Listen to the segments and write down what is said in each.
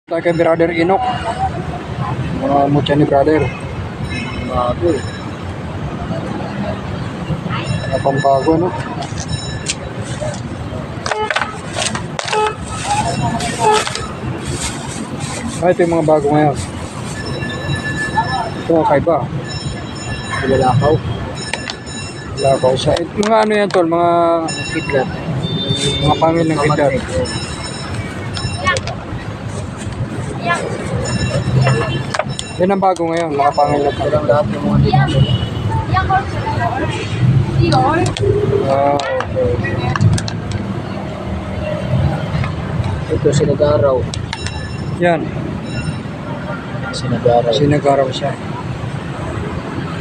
Tayo kay Brother Inok. Mga mutya ni Brother. Bago eh. Mga pambago, no? Ito yung mga bago ngayon. Ito, kaiba. Lalakaw. Lakaw siya. Mga ano yan, tol? Mga Kidlat. mga pangil ng kidlat. Yan ang bago ngayon, mga pangil ng Walang lahat ng mga dito. okay. Ito sinag-araw. Yan, Sinag-araw. sinagaraw siya.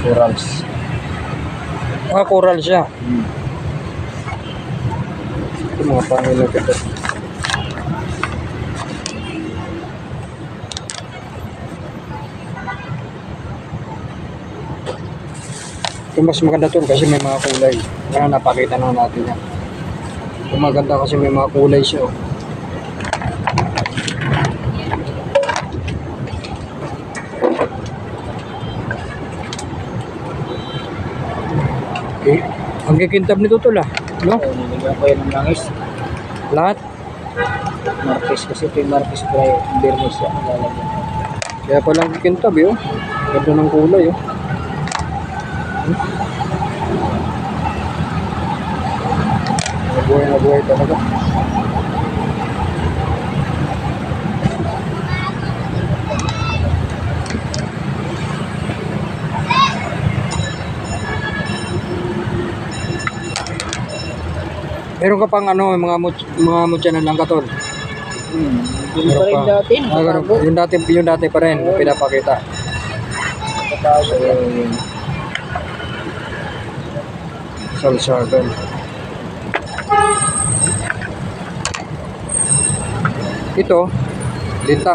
Corals. Coral siya. Ito mga pangil ng kidlat. Ito mas maganda to kasi may mga kulay. Kaya napakita na natin yan. Ito maganda kasi may mga kulay siya. Oh. Okay. Ang kikintab nito tol ah. No? So, nilagyan ko yan ng langis. Lahat. Martes kasi ito yung Martes Fry. Bernes yan. Lalagyan. Kaya palang kikintab yun. Ganda ng kulay oh. Na buhay talaga. Meron ka pang ano, mga mutya na lang katol. Yung pa rin dati. Nakabago. Yung dati pa rin, pinapakita. Nakabago. Salsagan. Ito, linta.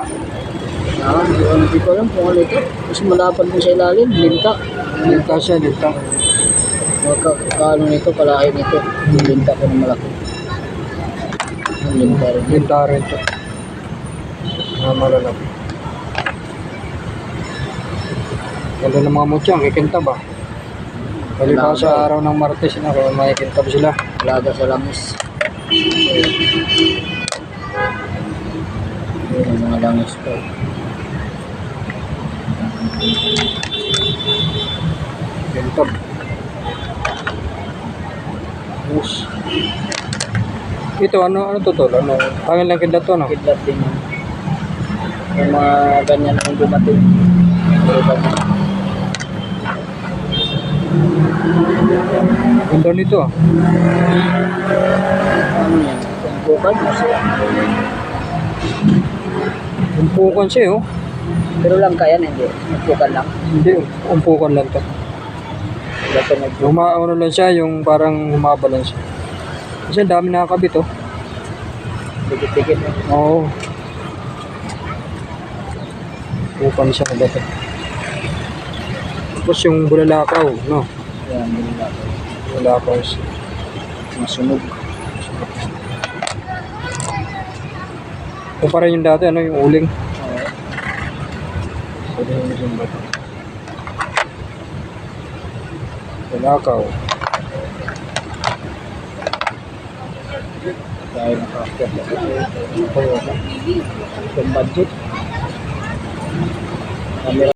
Hindi ko alam kung ano ito. Mas malapad mo sa ilalim. Linta. Linta siya, linta. Magkakaano nito, kalahin nito. Yung linta ko na malaki. Yung linta rin. Linta rin ito. Malalaki. Ganda ng mga mutya, ang kikintab ah. Baliba sa araw ng Martes na kaya makikintab sila. Alaga sa langis. Yun ang mga langis ko. Kintab. Yes. Ito, ano to tol? Ano? Pangil lang kidlat to, no? Kidlat din yan. Yung mga ganyan ang dumating. Pero ganyan. Ganda nito ah. Ano yan? Tumpukan mo siya. Umpukan siya oh. Pero lang kaya hindi. Tumpukan lang. Hindi, umpukan lang to. Wala ka nag- Ano lang siya, yung parang humabalance siya. Kasi ang dami nakakabit oh. Dikit-dikit. Oo. Umpukan siya na dati. Tapos yung bulalakaw, no? Yan, nila. Bulalakaw siya. Masunog. Kumpara yung dati, ano, yung uling. Bulalakaw. Dahil nakakit. Kung budget. Camera.